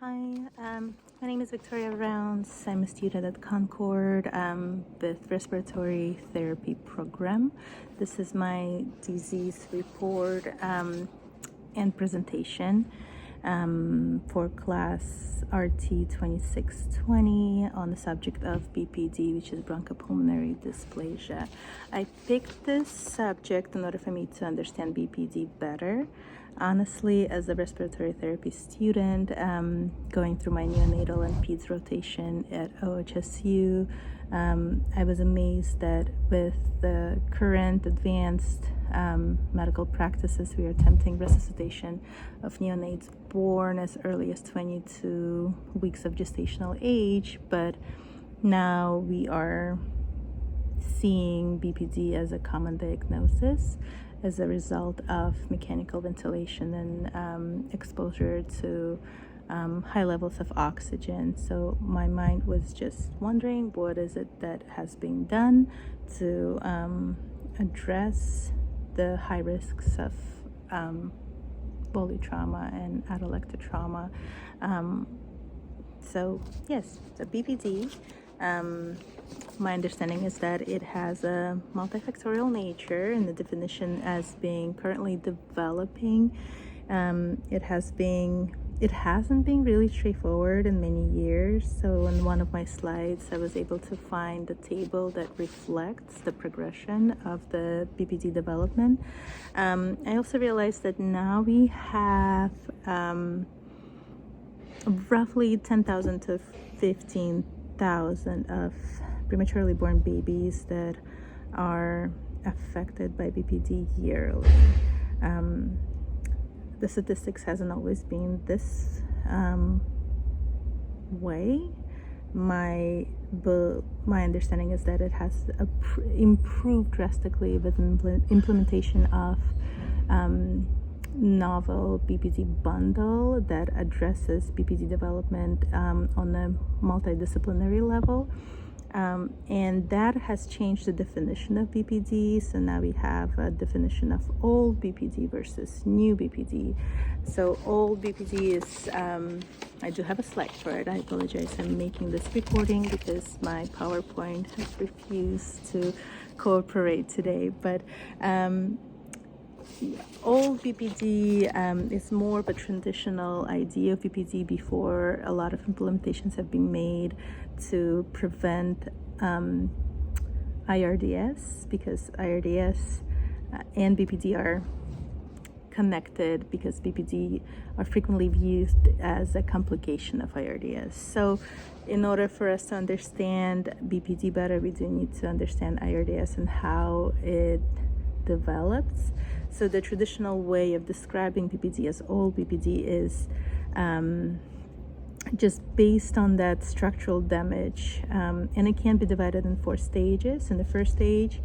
Hi, my name is Victoria Rounds. I'm a student at Concord with respiratory therapy program. This is my disease report and presentation for class RT 2620 on the subject of BPD, which is bronchopulmonary dysplasia. I picked this subject in order for me to understand BPD better. Honestly, as a respiratory therapy student, going through my neonatal and peds rotation at OHSU, I was amazed that with the current advanced medical practices, we are attempting resuscitation of neonates born as early as 22 weeks of gestational age, but now we are seeing BPD as a common diagnosis as a result of mechanical ventilation and exposure to high levels of oxygen. So my mind was just wondering, what is it that has been done to address the high risks of polytrauma and atelectasis trauma. So yes, the BPD. My understanding is that it has a multifactorial nature, and the definition as being currently developing. It hasn't been really straightforward in many years. So in one of my slides, I was able to find a table that reflects the progression of the BPD development. I also realized that now we have roughly 10,000 to 15,000 of prematurely born babies that are affected by BPD yearly. The statistics hasn't always been this way. My understanding is that it has improved drastically with implementation of novel BPD bundle that addresses BPD development on a multidisciplinary level. And that has changed the definition of BPD. So now we have a definition of old BPD versus new BPD. So old BPD is, I do have a slide for it. I apologize. I'm making this recording because my PowerPoint has refused to cooperate today. But old BPD is more of a traditional idea of BPD before a lot of implementations have been made to prevent IRDS, because IRDS and BPD are connected, because BPD are frequently viewed as a complication of IRDS. So in order for us to understand BPD better, we do need to understand IRDS and how it develops. So the traditional way of describing BPD as old BPD is just based on that structural damage, and it can be divided in 4 stages. And the first stage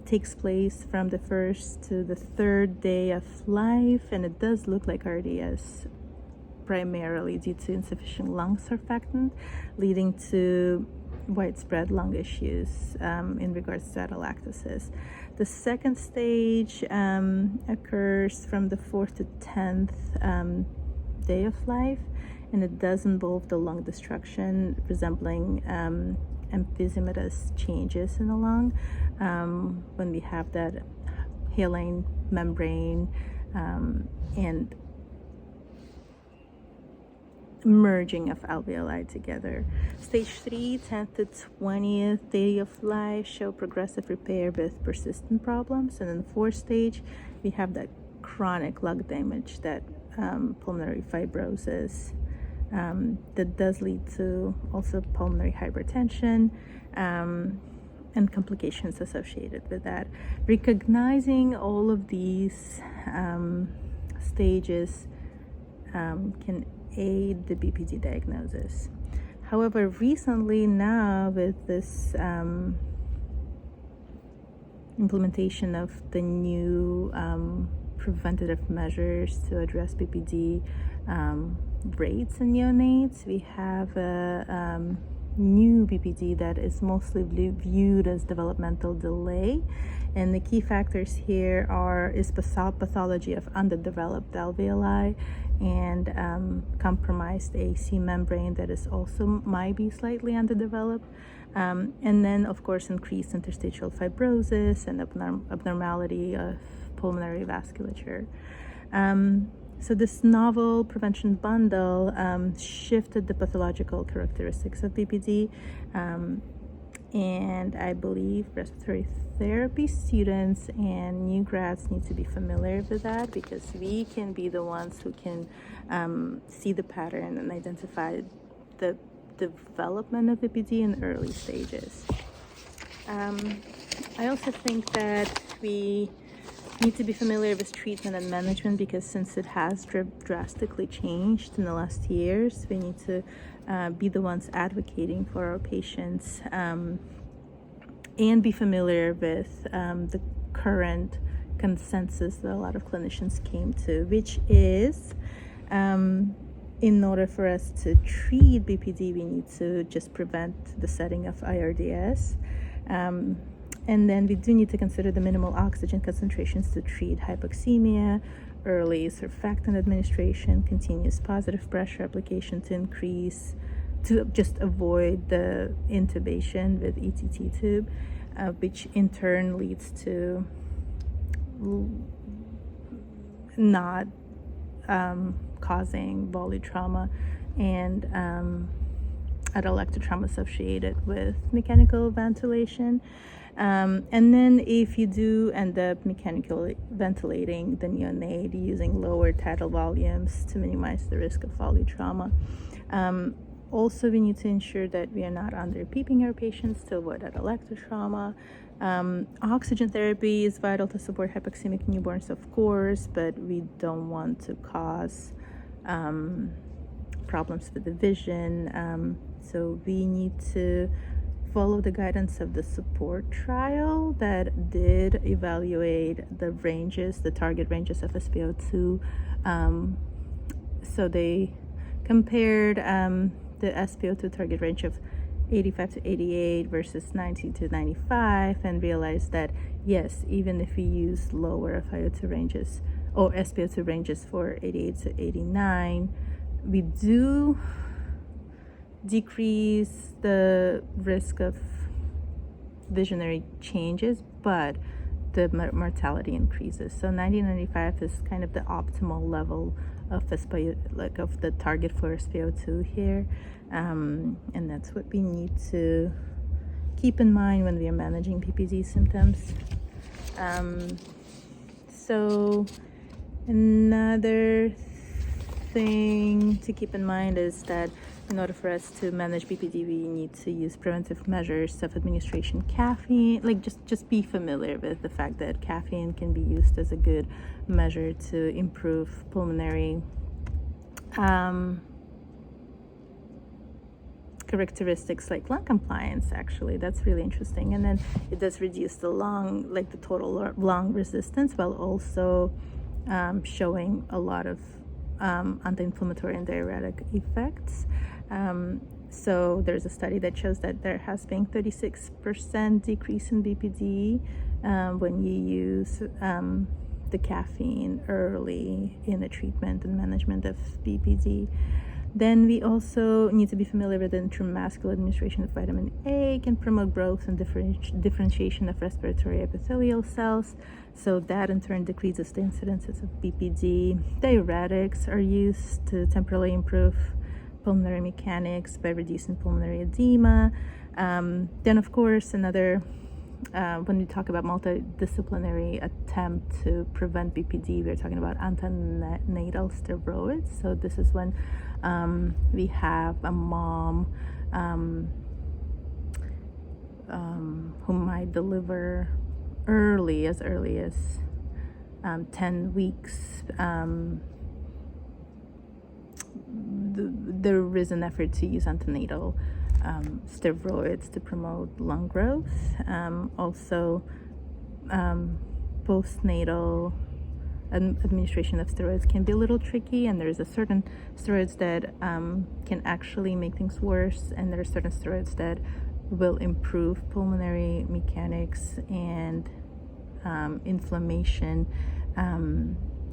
takes place from the 1st to the 3rd day of life, and it does look like RDS, primarily due to insufficient lung surfactant, leading to widespread lung issues in regards to atelectasis. The second stage occurs from the 4th to 10th day of life, and it does involve the lung destruction resembling emphysematous changes in the lung when we have that hyaline membrane and merging of alveoli together. Stage 3, 10th to 20th day of life, show progressive repair with persistent problems. And in the 4th stage, we have that chronic lung damage, that pulmonary fibrosis that does lead to also pulmonary hypertension and complications associated with that. Recognizing all of these stages can aid the BPD diagnosis. However, recently now with this implementation of the new preventative measures to address BPD rates in neonates, we have a new BPD that is mostly viewed as developmental delay, and the key factors here is pathology of underdeveloped alveoli and compromised AC membrane that is also might be slightly underdeveloped. And then, of course, increased interstitial fibrosis and abnormality of pulmonary vasculature. So this novel prevention bundle shifted the pathological characteristics of BPD, and I believe respiratory therapy students and new grads need to be familiar with that, because we can be the ones who can see the pattern and identify the development of BPD in early stages. I also think that we need to be familiar with treatment and management, because since it has drastically changed in the last years, we need to be the ones advocating for our patients, and be familiar with the current consensus that a lot of clinicians came to, which is in order for us to treat BPD, we need to just prevent the setting of IRDS. And then we do need to consider the minimal oxygen concentrations to treat hypoxemia, early surfactant administration, continuous positive pressure application to just avoid the intubation with ETT tube, which in turn leads to not causing volley trauma and atelectasis trauma associated with mechanical ventilation. And then if you do end up mechanically ventilating the neonate using lower tidal volumes to minimize the risk of volley trauma. Also, we need to ensure that we are not under-PEEPing our patients to avoid atelectasis trauma. Oxygen therapy is vital to support hypoxemic newborns, of course, but we don't want to cause problems with the vision. So we need to follow the guidance of the support trial that did evaluate the ranges, the target ranges of SpO2. So they compared the SpO2 target range of 85 to 88 versus 90 to 95, and realized that yes, even if we use lower FiO2 ranges or SpO2 ranges for 88 to 89, we do decrease the risk of visionary changes, but the mortality increases. So 90-95 is kind of the optimal level of the target for SpO2 here, and that's what we need to keep in mind when we are managing PPD symptoms. So another thing to keep in mind is that in order for us to manage BPD, we need to use preventive measures of administration caffeine. Just be familiar with the fact that caffeine can be used as a good measure to improve pulmonary characteristics like lung compliance. Actually, that's really interesting. And then it does reduce the total lung resistance, while also showing a lot of anti-inflammatory and diuretic effects. So there's a study that shows that there has been 36% decrease in BPD when you use the caffeine early in the treatment and management of BPD. Then we also need to be familiar with the intramuscular administration of vitamin A can promote growth and differentiation of respiratory epithelial cells. So that in turn decreases the incidences of BPD. Diuretics are used to temporarily improve pulmonary mechanics by reducing pulmonary edema. Then, of course, when we talk about multidisciplinary attempt to prevent BPD, we're talking about antenatal steroids. So this is when we have a mom who might deliver as early as 10 weeks. There is an effort to use antenatal steroids to promote lung growth. Also, postnatal administration of steroids can be a little tricky, and there's a certain steroids that can actually make things worse, and there are certain steroids that will improve pulmonary mechanics and inflammation.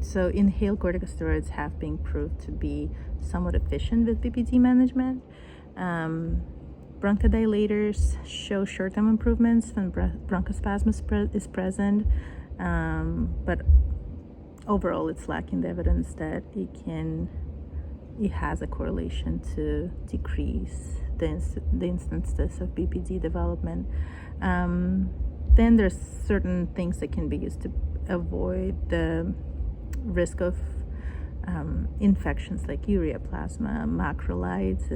So inhaled corticosteroids have been proved to be somewhat efficient with BPD management. Bronchodilators show short-term improvements when bronchospasm is present, but overall it's lacking the evidence that it has a correlation to decrease the instances of BPD development. Then there's certain things that can be used to avoid the risk of infections like ureaplasma. Macrolides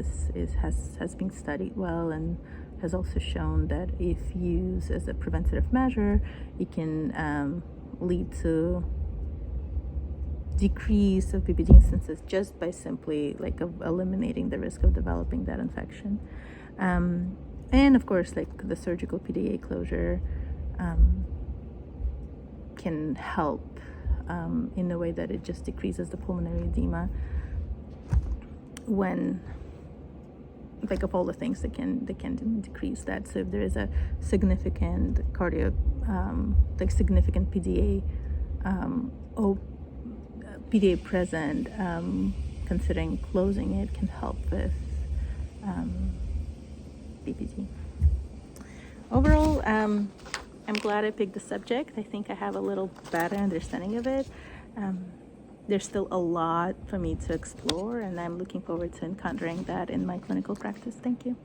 has been studied well and has also shown that if used as a preventative measure, it can lead to decrease of BPD instances just by simply like eliminating the risk of developing that infection. And of course, like the surgical PDA closure can help in the way that it just decreases the pulmonary edema when, like, of all the things that can decrease that. So if there is a significant significant PDA PDA present, considering closing it can help with BPD. Overall, I'm glad I picked the subject. I think I have a little better understanding of it. There's still a lot for me to explore, and I'm looking forward to encountering that in my clinical practice. Thank you.